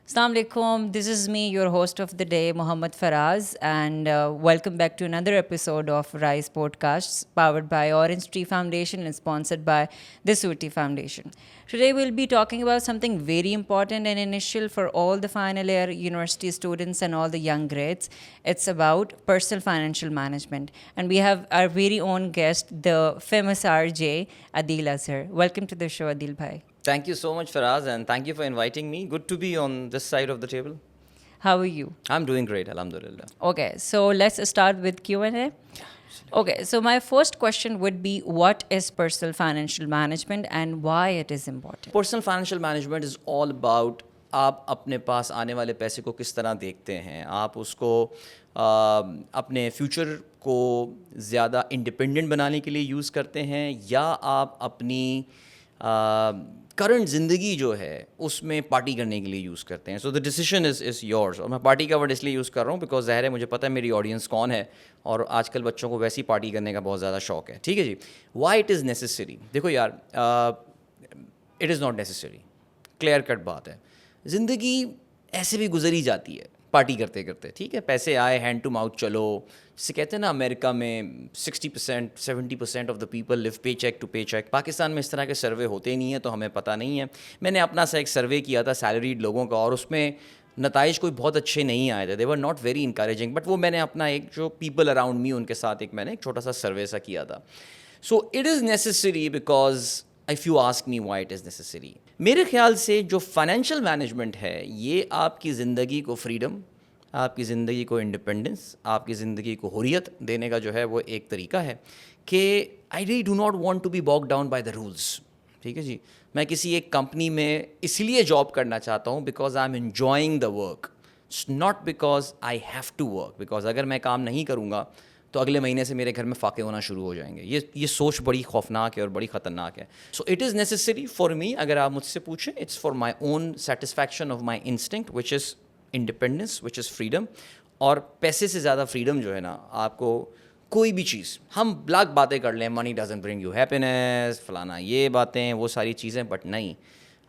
Assalamu alaikum. This is me, your host of the day, Mohammad Faraz, and welcome back to another episode of Rise Podcasts, powered by Orange Tree Foundation and sponsored by the Surti Foundation. Today, we'll be talking about something very important and initial for all the final year university students and all the young grads. It's about personal financial management, and we have our very own guest, the famous RJ Adil Azhar. Welcome to the show, Adil Bhai. Thank you so much, Faraz, and thank you for inviting me. Good to be on this side of the table. How are you? I'm doing great, alhamdulillah. Okay, so let's start with Q&A. Okay, so my first question would be, what is personal financial management and why it is important? Personal financial management is all about آپ اپنے پاس آنے والے پیسے کو کس طرح دیکھتے ہیں. آپ اس کو اپنے فیوچر کو زیادہ انڈیپینڈنٹ بنانے کے لیے یوز کرتے ہیں, یا آپ اپنی کرنٹ زندگی جو ہے اس میں پارٹی کرنے کے لیے یوز کرتے ہیں. سو دا ڈیسیشن از یورس. اور میں پارٹی کا ورڈ اس لیے یوز کر رہا ہوں بیکاز ظاہر ہے مجھے پتہ ہے میری آڈینس کون ہے, اور آج کل بچوں کو ویسی پارٹی کرنے کا بہت زیادہ شوق ہے. ٹھیک ہے جی. Why it is necessary. دیکھو یار, it is not necessary. Clear cut بات ہے. زندگی ایسے بھی گزری جاتی ہے پارٹی کرتے کرتے. ٹھیک ہے, پیسے آئے, ہینڈ ٹو ماؤتھ چلو. جسے کہتے ہیں نا, امریکہ میں 60% 70% of the people live pay check to pay check. Pakistan میں اس طرح کے سروے ہوتے نہیں ہیں تو ہمیں پتہ نہیں ہے. میں نے اپنا سا ایک سروے کیا تھا سیلریڈ لوگوں کا, اور اس میں نتائج کوئی بہت اچھے نہیں آئے تھے. They were not very encouraging, but وہ میں نے اپنا ایک جو پیپل اراؤنڈ می ان کے ساتھ ایک میں نے ایک چھوٹا سا سروے سا کیا تھا. سو it is necessary because if you ask me why it is necessary, میرے خیال سے جو فائنینشیل مینجمنٹ ہے یہ آپ کی زندگی کو فریڈم, آپ کی زندگی کو انڈیپینڈنس, آپ کی زندگی کو حریت دینے کا جو ہے وہ ایک طریقہ ہے کہ I really do not want to be bog down by the rules. ٹھیک ہے جی. میں کسی ایک کمپنی میں اس لیے جاب کرنا چاہتا ہوں because I am enjoying the work, not because I have to work. Because اگر میں کام نہیں کروں گا تو اگلے مہینے سے میرے گھر میں فاقے ہونا شروع ہو جائیں گے. یہ سوچ بڑی خوفناک ہے اور بڑی خطرناک ہے. So it is necessary for me. اگر آپ مجھ سے پوچھیں, it's for my own satisfaction of my instinct which is independence, which is freedom. اور پیسے سے زیادہ فریڈم جو ہے نا, آپ کو کوئی بھی چیز, ہم بلاک باتیں کر لیں, money doesn't bring you happiness, فلانا یہ باتیں وہ ساری چیزیں, بٹ نہیں,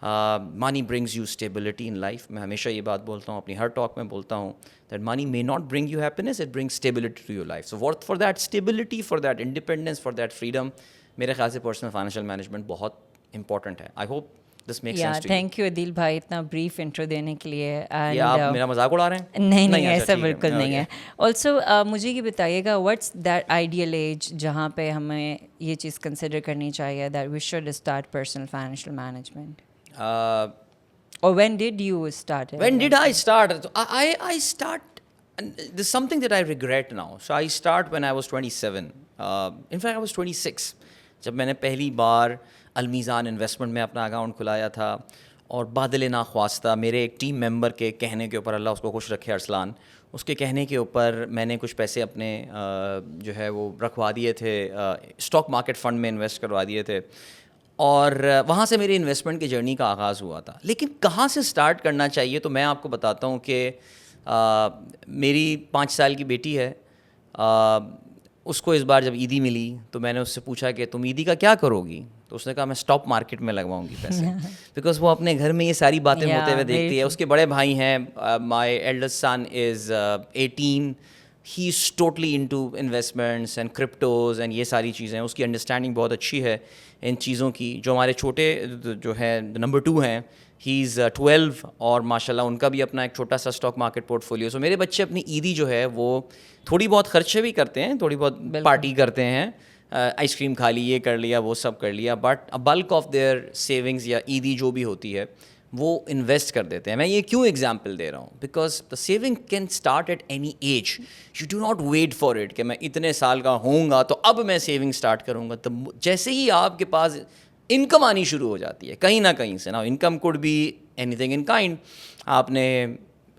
money brings you stability in life. میں ہمیشہ یہ بات بولتا ہوں, اپنی ہر ٹاک میں بولتا ہوں, that money may not bring you happiness, it brings stability to your life. So for that stability, for that independence, for that freedom, میرے خیال سے پرسنل فائنینشیل مینجمنٹ بہت امپورٹنٹ ہے. I hope this make sense to you. Thank you Adeel بھائی اتنا brief intro دینے کے لیے. یہ آپ میرا مذاق اڑا رہے ہیں؟ نہیں, ایسا بالکل نہیں ہے. آلسو مجھے یہ بتائیے گا, واٹس دیٹ آئیڈیل ایج جہاں پہ ہمیں یہ چیز کنسیڈر کرنی چاہیے that we should start personal financial management, or when did you start it? When did I start? I start, and there's something that I regret now. So I start when I was 27. In fact, I was 26. جب میں نے پہلی بار المیزان investment میں اپنا account کھلایا تھا, اور بادل ناخواستہ میرے ایک ٹیم ممبر کے کہنے کے اوپر, اللہ اس کو خوش رکھے ارسلان, اس کے کہنے کے اوپر میں نے کچھ پیسے اپنے جو ہے وہ رکھوا دیے تھے, اسٹاک مارکیٹ فنڈ میں انویسٹ کروا دیے تھے, اور وہاں سے میری انویسٹمنٹ کی جرنی کا آغاز ہوا تھا. لیکن کہاں سے سٹارٹ کرنا چاہیے, تو میں آپ کو بتاتا ہوں کہ میری 5 سال کی بیٹی ہے. اس کو اس بار جب عیدی ملی تو میں نے اس سے پوچھا کہ تم عیدی کا کیا کرو گی, تو اس نے کہا میں اسٹاک مارکیٹ میں لگواؤں گی پیسے. بیکاز وہ اپنے گھر میں یہ ساری باتیں ہوتے ہوئے دیکھتی ہے. اس کے بڑے بھائی ہیں, my eldest son is 18, he is totally into investments and cryptos and یہ ساری چیزیں. اس کی انڈرسٹینڈنگ بہت اچھی ہے ان چیزوں کی. جو ہمارے چھوٹے جو ہیں نمبر 2 ہیں, ہی از 12, اور ماشاء اللہ ان کا بھی اپنا ایک چھوٹا سا اسٹاک مارکیٹ پورٹ فولیو. سو میرے بچے اپنی عیدی جو ہے وہ تھوڑی بہت خرچے بھی کرتے ہیں, تھوڑی بہت پارٹی کرتے ہیں, آئس کریم کھا لی, یہ کر لیا, وہ سب کر لیا, but bulk of their savings یا عیدی جو بھی ہوتی ہے وہ انویسٹ کر دیتے ہیں. میں یہ کیوں ایگزامپل دے رہا ہوں, because the saving can start at any age. You do not wait for it کہ میں اتنے سال کا ہوں گا تو اب میں سیونگ اسٹارٹ کروں گا. تو جیسے ہی آپ کے پاس انکم آنی شروع ہو جاتی ہے کہیں نہ کہیں سے, نا income could be anything in kind. آپ نے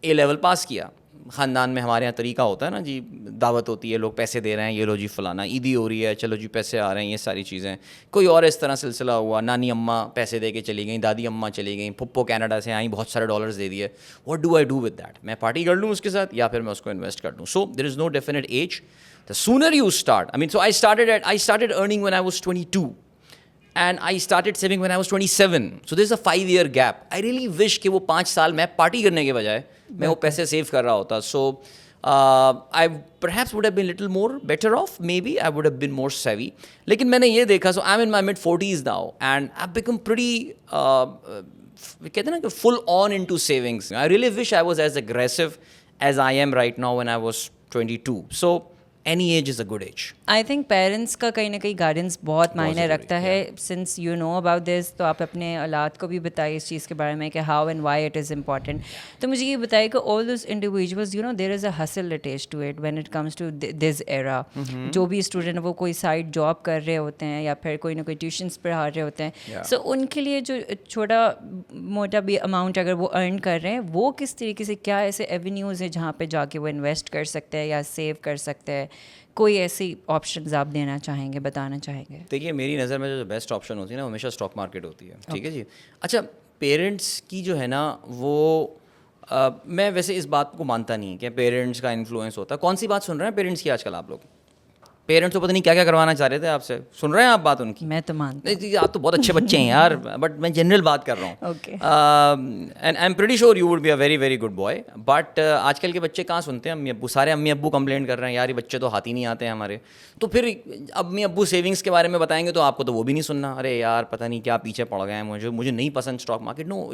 اے لیول پاس کیا, خاندان میں ہمارے یہاں طریقہ ہوتا ہے نا جی, دعوت ہوتی ہے, لوگ پیسے دے رہے ہیں, یہ لو جی فلانا عیدی ہو رہی ہے, چلو جی پیسے آ رہے ہیں, یہ ساری چیزیں. کوئی اور اس طرح سلسلہ ہوا, نانی اماں پیسے دے کے چلی گئیں, دادی اماں چلی گئیں, پھپھو کینیڈا سے آئیں, بہت سارے ڈالرز دے دیے. What do I do with that? میں پارٹی کر لوں اس کے ساتھ, یا پھر میں اس کو انویسٹ کر دوں. So there is no definite age. The sooner you start, I mean, so I started earning when I was 22. And I started saving when I was 27. So there is a 5-year gap. I really wish کہ وہ 5 سال میں party کرنے کے بجائے میں وہ پیسے سیو کر رہا ہوتا. سو I perhaps would have been little more better off, maybe I would have been more savvy. لیکن میں نے یہ دیکھا, so I'm in my mid-40s now and I've become pretty کہتے ہیں نا کہ full on into savings. I really wish I was as aggressive as I am right now when I was 22. So any age is a good age. I think parents کا کہیں نہ کہیں guidance بہت معنی رکھتا ہے. Since you know about this, تو آپ اپنے اولاد کو بھی بتائیے اس چیز کے بارے میں کہ how and why it is important. تو مجھے یہ بتائیے کہ all those individuals, you know there is a hustle attached to it when it comes to this era. جو بھی اسٹوڈنٹ وہ کوئی سائڈ جاب کر رہے ہوتے ہیں یا پھر کوئی نہ کوئی ٹیوشنس پڑھا رہے ہوتے ہیں, سو ان کے لیے جو چھوٹا موٹا بھی اماؤنٹ اگر وہ ارن کر رہے ہیں, وہ کس طریقے سے, کیا ایسے ایونیوز ہیں جہاں پہ جا کے وہ انویسٹ کر سکتے ہیں یا سیو کر سکتے ہیں؟ کوئی ایسی آپشنز آپ دینا چاہیں گے, بتانا چاہیں گے؟ دیکھیے میری نظر میں جو بیسٹ آپشن ہوتی ہے نا, ہمیشہ اسٹاک مارکیٹ ہوتی ہے. ٹھیک ہے جی. اچھا, پیرنٹس کی جو ہے نا وہ میں ویسے اس بات کو مانتا نہیں کہ پیرنٹس کا انفلوئنس ہوتا ہے. کون سی بات سن رہے ہیں پیرنٹس کی آج کل آپ لوگ؟ پیرنٹس کو پتہ نہیں کیا کیا کروانا چاہ رہے تھے آپ سے. سن رہے ہیں آپ بات ان کی؟ میں تو مانتا ہوں. نہیں, آپ تو بہت اچھے بچے ہیں یار, بٹ میں جنرل بات کر رہا ہوں. Okay. And I am pretty sure you would be a very very good boy. But آج کل کے بچے کہاں سنتے ہیں؟ امی ابو, سارے امی ابو کمپلین کر رہے ہیں یار یہ بچے تو ہاتھ ہی نہیں آتے ہیں ہمارے. تو پھر امی ابو سیونگس کے بارے میں بتائیں گے تو آپ کو تو وہ بھی نہیں سننا. ارے یار پتہ نہیں کیا پیچھے پڑ گئے ہیں, مجھے نہیں پسند اسٹاک مارکیٹ. نو,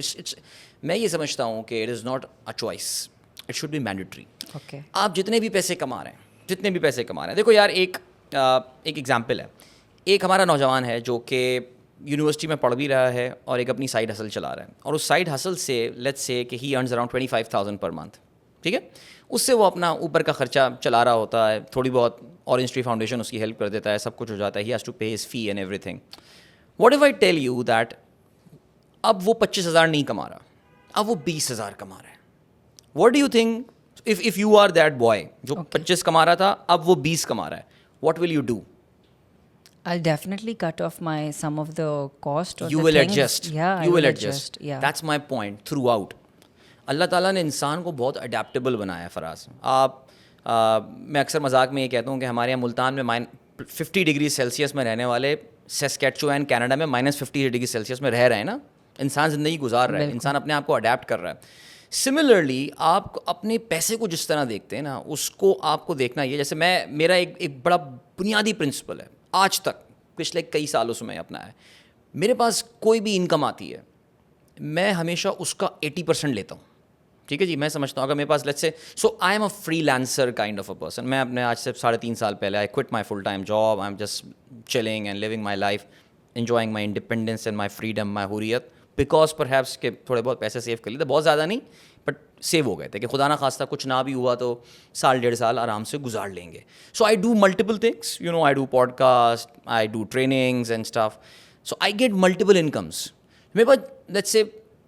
میں یہ سمجھتا ہوں کہ it is not a choice, it should be mandatory. Okay. آپ جتنے بھی پیسے کما رہے ہیں, جتنے بھی پیسے کما رہے ہیں, دیکھو یار ایک ایگزامپل ہے. ایک ہمارا نوجوان ہے جو کہ یونیورسٹی میں پڑھ بھی رہا ہے اور ایک اپنی سائڈ ہسل چلا رہا ہے, اور اس سائڈ ہسل سے لیٹس سے کہ ہی ارنز اراؤنڈ 25,000 پر منتھ. ٹھیک ہے, اس سے وہ اپنا اوپر کا خرچہ چلا رہا ہوتا ہے, تھوڑی بہت اورنج ٹری فاؤنڈیشن اس کی ہیلپ کر دیتا ہے, سب کچھ ہو جاتا ہے. He has to pay his fee and everything. What if I tell you that اب وہ 25,000 نہیں کما رہا, اب وہ 20,000 کما رہا ہے. What do you think if you are that boy جو 25 کما رہا تھا اب وہ 20 کما رہا ہے, what will you do? I'll definitely cut off some of the cost or you the will things. adjust. Yeah, you I will adjust. Yeah. That's my point throughout. اللہ تعالیٰ نے انسان کو بہت اڈیپٹیبل بنایا ہے. فراز, میں اکثر مذاق میں یہ کہتا ہوں کہ ہمارے یہاں ملتان میں 50 ڈگری سیلسیس میں رہنے والے سیسکیچوین کینیڈا میں -50 ڈگری سیلسیس میں رہ رہے ہیں نا. انسان زندگی گزار رہا ہے, انسان اپنے آپ کو اڈیپٹ کر رہا ہے. سملرلی آپ اپنے پیسے کو جس طرح دیکھتے ہیں نا, اس کو آپ کو دیکھنا یہ, جیسے میرا ایک بڑا بنیادی پرنسپل ہے آج تک پچھلے کئی سالوں سے میں اپنا ہے. میرے پاس کوئی بھی انکم آتی ہے, میں ہمیشہ اس کا 80% لیتا ہوں. ٹھیک ہے جی, میں سمجھتا ہوں اگر میرے پاس لیٹس سے, so I am a freelancer kind of a person. میں اپنے آج سے 3.5 سال پہلے I quit my full time job, I am just chilling and living my life, enjoying my independence and my freedom, my حریت, because perhaps کہ تھوڑے بہت پیسے سیو کر لیے تھے, بہت زیادہ نہیں بٹ سیو ہو گئے تھے کہ خدا نہ خواستہ کچھ نہ بھی ہوا تو 1.5 سال آرام سے گزار لیں گے. So I do multiple things, you know, I do podcast, I do trainings and stuff, so I get multiple incomes. میرے پاس لیٹس سے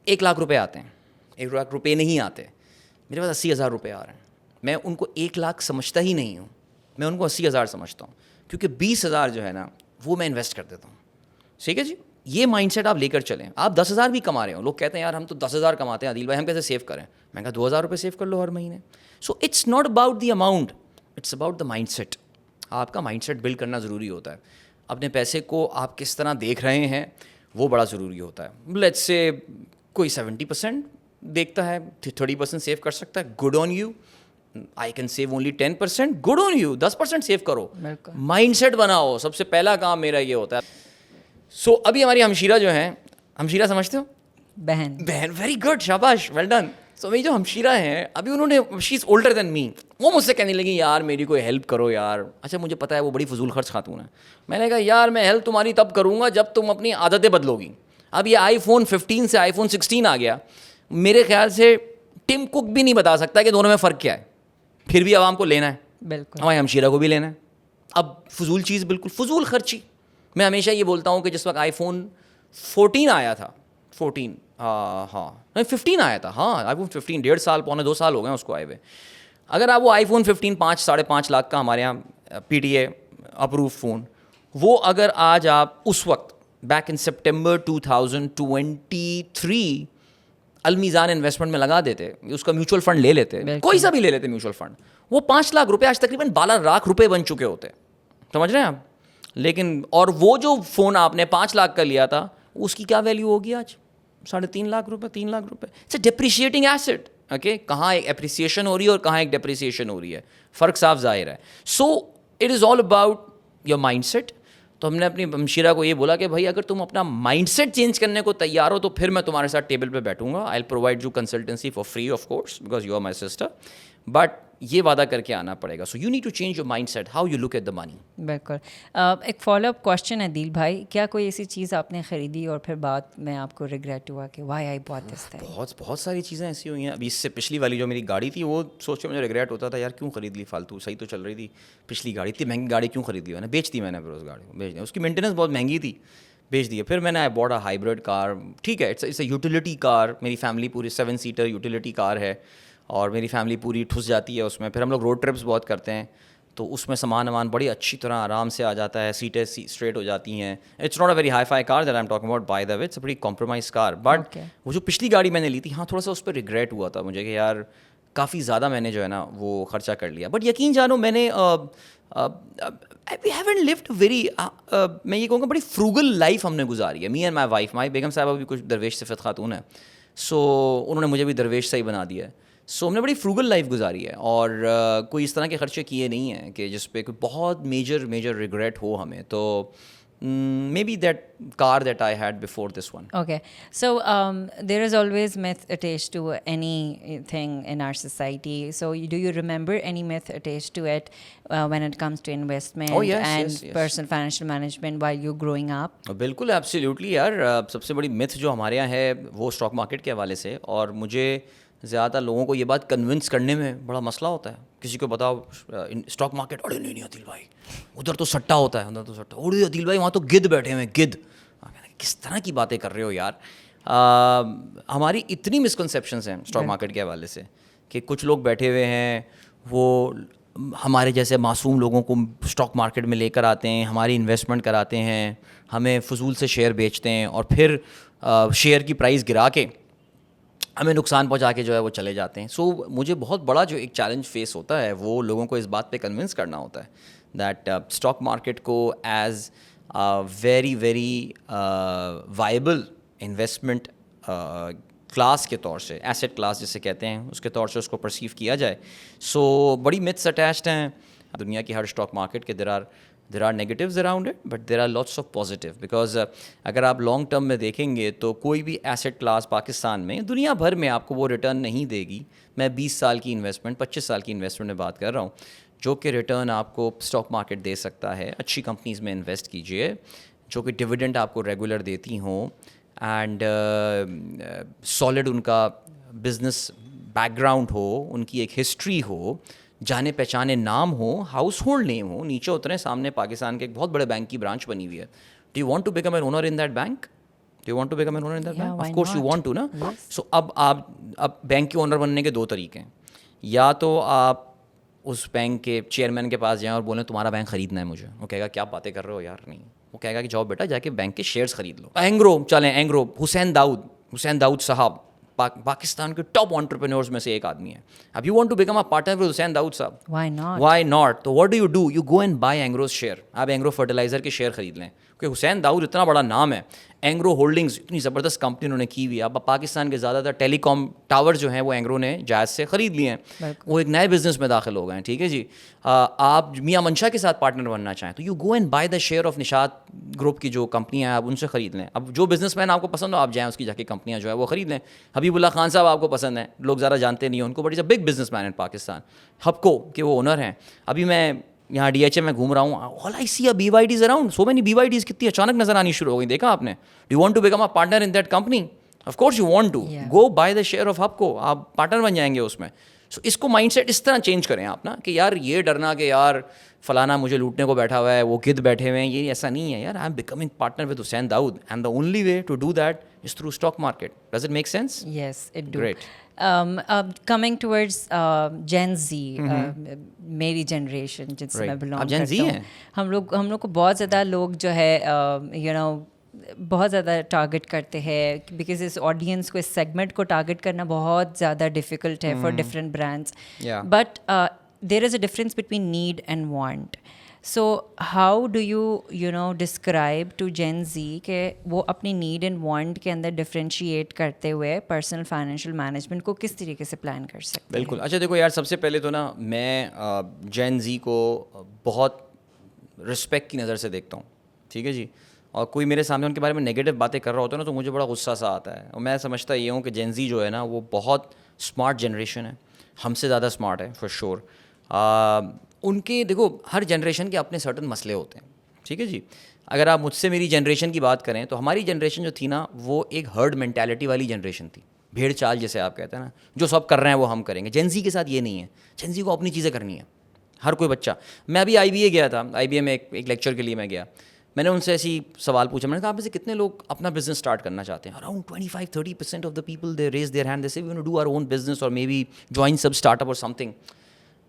1 لاکھ روپے آتے ہیں, 1 لاکھ روپے نہیں آتے, میرے پاس 80,000 روپے آ رہے ہیں. میں ان کو 1 لاکھ سمجھتا ہی نہیں ہوں, میں ان کو 80,000 سمجھتا ہوں, کیونکہ 20,000 جو ہے نا وہ میں انویسٹ کر دیتا ہوں. ٹھیک ہے جی, یہ مائنڈ سیٹ آپ لے کر چلیں. آپ 10,000 بھی کما رہے ہو, لوگ کہتے ہیں یار ہم تو 10,000 کماتے ہیں عادل بھائی, ہم کیسے سیو کریں؟ میں کہا 2,000 روپے سیو کر لو ہر مہینے. So it's not about the amount, it's about the mind set. آپ کا مائنڈ سیٹ بلڈ کرنا ضروری ہوتا ہے. اپنے پیسے کو آپ کس طرح دیکھ رہے ہیں وہ بڑا ضروری ہوتا ہے. لیٹس سے کوئی 70% دیکھتا ہے, 30% سیو کر سکتا ہے, good on you. I can save only 10%, good on you. 10% save کرو, مائنڈ سیٹ بناؤ. سب سے پہلا کام میرا یہ ہوتا ہے. سو ابھی ہماری ہمشیرہ جو ہیں, ہمشیرہ سمجھتے ہو؟ بہن, ویری گڈ, شاباش, ویل ڈن. سو میری جو ہمشیرہ ہیں ابھی, انہوں نے, شی از اولڈر دین می, وہ مجھ سے کہنے لگی یار میری کوئی ہیلپ کرو یار. اچھا مجھے پتا ہے وہ بڑی فضول خرچ خاتون ہے. میں نے کہا یار میں ہیلپ تمہاری تب کروں گا جب تم اپنی عادتیں بدلو گی. اب یہ iPhone 15 سے iPhone 16 آ گیا, میرے خیال سے ٹم کک بھی نہیں بتا سکتا کہ دونوں میں فرق کیا ہے, پھر بھی عوام کو لینا ہے, بالکل ہماری ہمشیرہ کو بھی لینا ہے. اب فضول چیز, بالکل فضول خرچی. میں ہمیشہ یہ بولتا ہوں کہ جس وقت iPhone 14 آیا تھا, 14 نہیں 15 آیا تھا, iPhone 15 1.5 سال 1.25 سال ہو گئے اس کو آئے ہوئے. اگر آپ وہ iPhone 15 5-5.5 لاکھ کا ہمارے یہاں PTA اپروو فون, وہ اگر آج آپ اس وقت بیک ان سپٹمبر 2023 المیزان انویسٹمنٹ میں لگا دیتے, اس کا میوچل فنڈ لے لیتے, کوئی سا بھی لے لیتے میوچل فنڈ, وہ 5 لاکھ روپے آج تقریباً 12 لاکھ روپے بن چکے ہوتے. سمجھ رہے ہیں آپ؟ لیکن اور وہ جو فون آپ نے 5 لاکھ کا لیا تھا اس کی کیا ویلیو ہوگی آج؟ 3.5 لاکھ روپے، 3 لاکھ روپے. It's a depreciating asset. Okay, کہاں ایک اپریسیشن ہو رہی ہے اور کہاں ایک ڈیپریسیشن ہو رہی ہے, فرق صاف ظاہر ہے. So it is all about your mind set. تو ہم نے اپنی ہمشیرہ کو یہ بولا کہ بھائی اگر تم اپنا مائنڈ سیٹ چینج کرنے کو تیار ہو تو پھر میں تمہارے ساتھ ٹیبل پہ بیٹھوں گا. I will provide you consultancy for free of course because you are my sister, but یہ وعدہ کر کے آنا پڑے گا. So you need to change your mind set, how you look at the money. بالکل. ایک فالو اپ کوشچن ہے دل بھائی, کیا کوئی ایسی چیز آپ نے خریدی اور پھر بعد میں آپ کو ریگریٹ ہوا کہ Y I Bat this thing? بہت ساری چیزیں ایسی ہوئی ہیں. ابھی اس سے پچھلی والی جو میری گاڑی تھی وہ سوچ کے مجھے ریگریٹ ہوتا تھا یار کیوں خرید لی فالتو, صحیح تو چل رہی تھی. پچھلی گاڑی اتنی مہنگی گاڑی کیوں خرید لی, میں نے بیچ دی. میں نے پھر اس گاڑی کو بیچ دیا, اس کی مینٹیننس بہت مہنگی تھی, بیچ دیا. پھر میں نے آئی باٹ اے ہائیبرڈ کار. ٹھیک ہے, اٹس اے یوٹیلیٹی کار. میری فیملی پوری 7 سیٹر یوٹیلیٹی کار ہے اور میری فیملی پوری ٹھس جاتی ہے اس میں. پھر ہم لوگ روڈ ٹرپس بہت کرتے ہیں تو اس میں سامان بڑی اچھی طرح آرام سے آ جاتا ہے, سیٹیں اسٹریٹ ہو جاتی ہیں. It's not a very hi fi car that I am talking about by the way, it's a very compromise car. But وہ جو پچھلی گاڑی میں نے لی تھی, ہاں تھوڑا سا اس پہ ریگریٹ ہوا تھا مجھے کہ یار کافی زیادہ میں نے جو ہے نا وہ خرچہ کر لیا. بٹ یقین جانو میں نے وی ہیونٹ لیوڈ ویری, میں یہ کہوں گا بڑی فروگل لائف ہم نے گزاری ہے, می اینڈ مائی وائف. مائی بیگم صاحبہ بھی کچھ درویش صفت خاتون ہے, سو انہوں نے مجھے بھی درویش صحیح بنا دیا ہے. سو ہم نے بڑی فروگل لائف گزاری ہے اور کوئی اس طرح کے خرچے کیے نہیں ہیں کہ جس پہ کوئی بہت میجر ریگریٹ ہو ہمیں. تو maybe that car that I had before this one. Okay, so there is always myth attached to anything in our society. So do you remember any myth attached to it when it comes to investment and personal financial management while you're growing up? بالکل, absolutely یار. سب سے بڑی myth جو ہمارے یہاں ہے وہ stock market کے حوالے سے, اور مجھے زیادہ لوگوں کو یہ بات کنونس کرنے میں بڑا مسئلہ ہوتا ہے. کسی کو بتاؤ اسٹاک مارکیٹ, اڑے نہیں عدیل بھائی ادھر تو سٹا ہوتا ہے, ادھر تو سٹا, اڑے عدیل بھائی وہاں تو گدھ بیٹھے ہوئے ہیں, گدھ. کس طرح کی باتیں کر رہے ہو یار. ہماری اتنی مسکنسیپشنس ہیں اسٹاک مارکیٹ کے حوالے سے کہ کچھ لوگ بیٹھے ہوئے ہیں وہ ہمارے جیسے معصوم لوگوں کو اسٹاک مارکیٹ میں لے کر آتے ہیں, ہماری انویسٹمنٹ کراتے ہیں, ہمیں فضول سے شیئر بیچتے ہیں اور پھر شیئر کی پرائز گرا کے ہمیں نقصان پہنچا کے جو ہے وہ چلے جاتے ہیں. سو مجھے بہت بڑا جو ایک چیلنج فیس ہوتا ہے وہ لوگوں کو اس بات پہ کنونس کرنا ہوتا ہے دیٹ اسٹاک مارکیٹ کو as very viable investment class کے طور سے, ایسیٹ کلاس جسے کہتے ہیں, اس کے طور سے اس کو پرسیو کیا جائے. سو بڑی متھس اٹیچڈ ہیں دنیا کی ہر اسٹاک مارکیٹ کے. there are negatives around it but there are lots of positive because اگر آپ لانگ ٹرم میں دیکھیں گے تو کوئی بھی ایسیٹ کلاس پاکستان میں دنیا بھر میں آپ کو وہ ریٹرن نہیں دے گی. میں 20 سال کی انویسٹمنٹ 25 سال کی انویسٹمنٹ میں بات کر رہا ہوں جو کہ ریٹرن آپ کو اسٹاک مارکیٹ دے سکتا ہے. اچھی کمپنیز میں انویسٹ کیجیے جو کہ ڈویڈنڈ آپ کو ریگولر دیتی ہوں اینڈ سالڈ ان کا بزنس بیک گراؤنڈ ہو, ان کی ایک ہسٹری ہو, جانے پہچانے نام ہو, ہاؤس ہولڈ نیم ہو. نیچے اتریں, سامنے پاکستان کے ایک بہت بڑے بینک کی برانچ بنی ہوئی ہے. Do you want to become an owner in that bank? Do you want to become an owner in that bank? Of course you want to نا. سو اب بینک کے اونر بننے کے 2 طریقے ہیں. یا تو آپ اس بینک کے چیئرمین کے پاس جائیں اور بولیں تمہارا بینک خریدنا ہے مجھے. وہ کہے گا کیا باتیں کر رہے ہو یار, نہیں. وہ کہے گا کہ جاؤ بیٹا جا کے بینک کے شیئرز خرید لو. اینگرو چلیں, اینگرو حسین داؤد صاحب پاکستان کے ٹاپ انٹرپرینورز میں سے ایک آدمی ہے. اب you want to become a partner with Hussain Dawood صاحب, وائی ناٹ. تو what do you go and buy Engros share. آپ اینگرو فرٹیلائزر کے شیئر خرید لیں کیونکہ حسین داؤد اتنا بڑا نام ہے. اینگرو ہولڈنگز اتنی زبردست کمپنی انہوں نے کی ہوئی ہے. اب پاکستان کے زیادہ تر ٹیلی کام ٹاور جو ہیں وہ اینگرو نے جائز سے خرید لیے ہیں, وہ ایک نئے بزنس میں داخل ہو گئے ہیں. ٹھیک ہے جی, آپ میاں منشا کے ساتھ پارٹنر بننا چاہیں تو you go and by the share of Nishat group کی جو کمپنیاں ہیں آپ ان سے خرید لیں. اب جو بزنس مین آپ کو پسند ہو آپ جائیں اس کی جا کے کمپنیاں جو ہے وہ خرید لیں. حبیب اللہ خان صاحب آپ کو پسند ہیں, لوگ زیادہ جانتے نہیں ہیں ان کو, but is a big businessman in Pakistan. Hubco کے وہ اونر ہیں. ابھی میں یہاں ڈی ایچ اے میں گھوم رہا ہوں, all I see B Y Ds around, so many B Y Ds کتنی اچانک نظر آنی شروع ہو گئی. دیکھا آپ نے؟ Do you want to become a partner in that company? Of course you want to go buy the share of Hubco, آپ پارٹنر بن جائیں گے اس میں. سو اس کو مائنڈ سیٹ اس طرح چینج کریں آپ نا کہ یار یہ ڈرنا کہ یار فلانا مجھے لوٹنے کو بیٹھا ہوا ہے, وہ گدھ بیٹھے ہوئے ہیں, یہ ایسا نہیں ہے یار. I am becoming partner with Hussain Dawood and the only way to do that is through stock market. Does it make sense? Yes, it do. Great. Coming towards Gen Z, میری جنریشن جس سے میں بلانگ کرتا ہوں, ہم لوگ کو بہت زیادہ لوگ جو ہے بہت زیادہ ٹارگٹ کرتے ہیں بیکاز اس آڈینس کو, اس سیگمنٹ کو ٹارگٹ کرنا بہت زیادہ ڈیفیکلٹ ہے for different brands. But there is a difference between need and want. So how do you describe to Jain Z کہ وہ اپنی نیڈ اینڈ وانٹ کے اندر ڈفرینشیٹ کرتے ہوئے پرسنل فائنینشیل مینجمنٹ کو کس طریقے سے پلان کر سکتے ہیں؟ بالکل. اچھا دیکھو یار، سب سے پہلے تو نا میں جین زی کو بہت رسپیکٹ کی نظر سے دیکھتا ہوں، ٹھیک ہے جی. اور کوئی میرے سامنے ان کے بارے میں نگیٹو باتیں کر رہا ہوتا ہے نا تو مجھے بڑا غصہ سا آتا ہے. اور میں سمجھتا یہ ہوں کہ جین زی جو ہے نا وہ بہت اسمارٹ جنریشن ہے، ہم سے زیادہ اسمارٹ ہے فار شور. ان کے دیکھو ہر جنریشن کے اپنے سرٹن مسئلے ہوتے ہیں، ٹھیک ہے جی. اگر آپ مجھ سے میری جنریشن کی بات کریں تو ہماری جنریشن جو تھی نا وہ ایک ہرڈ مینٹیلٹی والی جنریشن تھی، بھیڑ چال جیسے آپ کہتے ہیں نا، جو سب کر رہے ہیں وہ ہم کریں گے. جین زی کے ساتھ یہ نہیں ہے، جین زی کو اپنی چیزیں کرنی ہے. ہر کوئی بچہ، میں ابھی آئی بی اے گیا تھا، آئی بی اے میں ایک لیکچر کے لیے میں گیا. میں نے ان سے ایسی سوال پوچھا، میں نے کہا آپ میں سے کتنے لوگ اپنا بزنس اسٹارٹ کرنا چاہتے ہیں؟ Around 25-30% of the people they raise their hand, they say we want to do our own business or maybe join سب startup or some thing.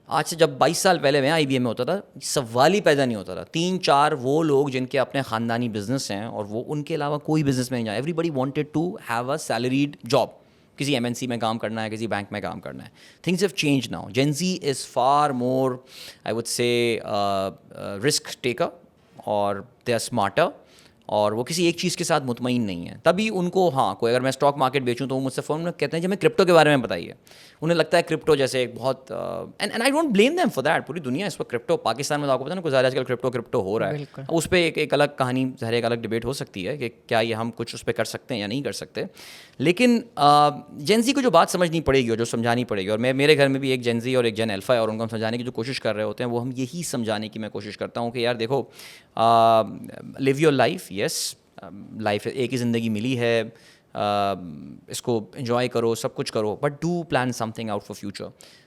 آج سے جب 22 سال پہلے میں آئی بی ایم میں ہوتا تھا، سوال ہی پیدا نہیں ہوتا تھا. 3-4 وہ لوگ جن کے اپنے خاندانی بزنس ہیں اور وہ ان کے علاوہ کوئی بزنس میں نہیں جائے. Everybody wanted to have a salaried job, کسی ایم این سی میں کام کرنا ہے، کسی بینک میں کام کرنا ہے. Things have change now. Gen Z is far more I would say risk taker اور دے آر اسمارٹر، اور وہ کسی ایک چیز کے ساتھ مطمئن نہیں ہے. تبھی ان کو ہاں کوئی اگر میں اسٹاک مارکیٹ بیچوں تو وہ مجھ سے فون میں کہتے ہیں جی ہمیں کرپٹو کے بارے میں بتائیے. انہیں لگتا ہے کرپٹو جیسے ایک بہت and I don't blame them for that. پوری دنیا اس وقت کرپٹو، پاکستان میں تو آپ کو پتا نا کچھ زیادہ آج کل کرپٹو ہو رہا ہے. اس پہ ایک الگ کہانی ظاہر ایک الگ ڈبیٹ ہو سکتی ہے کہ کیا یہ ہم کچھ اس پہ کر سکتے ہیں یا نہیں کر سکتے. لیکن جین زی کو جو بات سمجھنی پڑے گی اور جو سمجھانی پڑے گی، اور میرے گھر میں بھی ایک جین زی اور ایک جین الفا ہے، اور ان کو ہم سمجھانے کی جو کوشش کر رہے ہوتے ہیں وہ ہم یہی سمجھانے کی میں کوشش کرتا ہوں کہ یار دیکھو، لیو یور لائف. یس، لائف ایک ہی زندگی ملی ہے، اس کو انجوائے کرو، سب کچھ کرو، but do plan some thing out for future.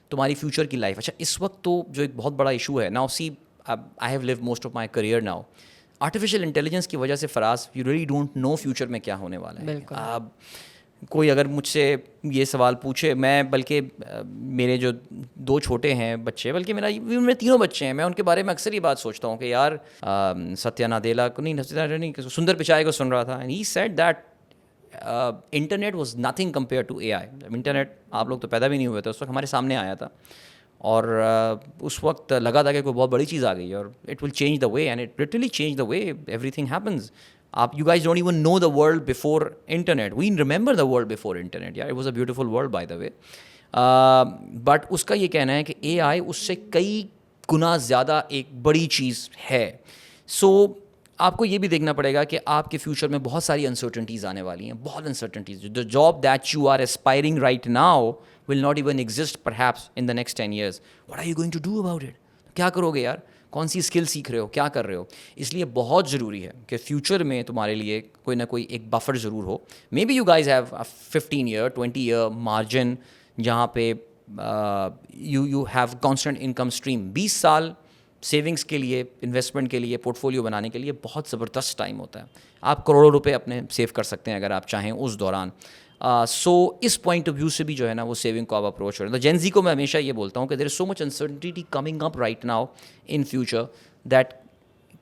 تمہاری فیوچر کی لائف. اچھا اس وقت تو جو ایک بہت بڑا ایشو ہے now, see I have lived most of my career now. Artificial intelligence کی وجہ سے Faraz you really don't know future میں کیا ہونے والا ہے. اب کوئی اگر مجھ سے یہ سوال پوچھے، میں بلکہ میرے جو 2 چھوٹے ہیں بچے، بلکہ میرے 3 بچے ہیں، میں ان کے بارے میں اکثر یہ بات سوچتا ہوں کہ یار ستیا نادیلا کو نہیں، سندر پچائی کو سن رہا تھا، he said that internet was nothing compare to A I. Internet آپ لوگ تو پیدا بھی نہیں ہوئے تھے اس وقت، ہمارے سامنے آیا تھا، اور اس وقت لگا تھا کہ کوئی بہت بڑی چیز آ گئی ہے اور it will change the way, and it literally change the way every thing happens. You guys don't even know the world before internet. We remember the world before internet. Yeah, it was a beautiful world by the way. But اس کا یہ کہنا ہے کہ اے آئی اس سے کئی گنا زیادہ ایک بڑی چیز ہے. سو آپ کو یہ بھی دیکھنا پڑے گا کہ آپ کے فیوچر میں بہت ساری انسرٹنٹیز آنے والی ہیں، بہت uncertainties. The job that you are aspiring right now will not even exist perhaps in the next 10 years. What are you going to do about it? کیا کرو گے یار؟ کون سی اسکل سیکھ رہے ہو، کیا کر رہے ہو؟ اس لیے بہت ضروری ہے کہ فیوچر میں تمہارے لیے کوئی نہ کوئی ایک بفر ضرور ہو. Maybe you guys have 15 year 20 year margin جہاں پہ you have constant income stream. 20 سال سیونگس کے لیے، انویسٹمنٹ کے لیے، پورٹ فولیو بنانے کے لیے بہت زبردست ٹائم ہوتا ہے. آپ کروڑوں روپے اپنے سیو کر سکتے ہیں اگر آپ چاہیں اس دوران. سو اس پوائنٹ آف ویو سے بھی جو ہے نا وہ سیونگ کو آپ اپروچ کریں. تو جین زی کو میں ہمیشہ یہ بولتا ہوں کہ there is so much uncertainty coming up right now in future that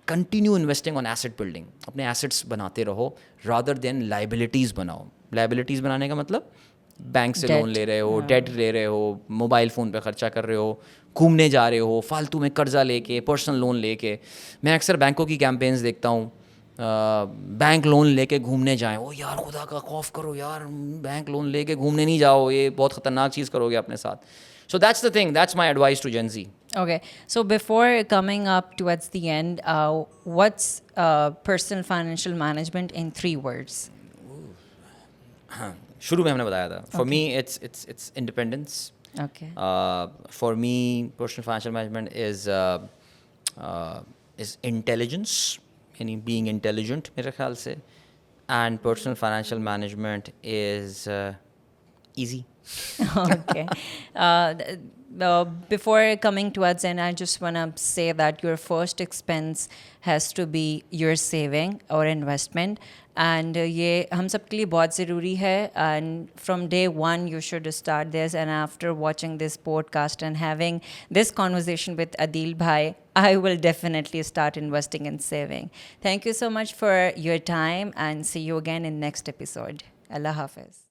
continue investing on asset building. اپنے ایسٹس بناتے رہو رادر دین لائبلٹیز بناؤ. لائبلٹیز بنانے کا مطلب بینک سے لون لے رہے ہو، ڈیٹ لے رہے ہو، موبائل فون پہ خرچہ کر رہے ہو، گھومنے جا رہے ہو فالتو میں قرضہ لے کے، پرسنل لون لے کے. میں اکثر بینکوں کی کیمپینز دیکھتا ہوں، بینک لون لے کے گھومنے جائیں. او یار خدا کا خوف کرو یار، بینک لون لے کے گھومنے نہیں جاؤ، یہ بہت خطرناک چیز کرو گے اپنے ساتھ. So that's the thing, that's my advice to Jain Z. Okay, so before coming up towards the end, what's personal financial management in 3 words? شروع میں ہم نے بتایا تھا. For me it's independence. Okay. For me personal financial management is intelligence, یعنی being intelligent میرے خیال سے. And personal financial management is easy. Okay. Before coming towards end, I just want to say that your first expense has to be your saving or investment. And یہ ہم سب کے لیے بہت ضروری ہے. And from day one you should start this. And after watching this podcast and having this conversation with Adil bhai, I will definitely start investing and saving. Thank you so much for your time and see you again in next episode. Allah Hafiz.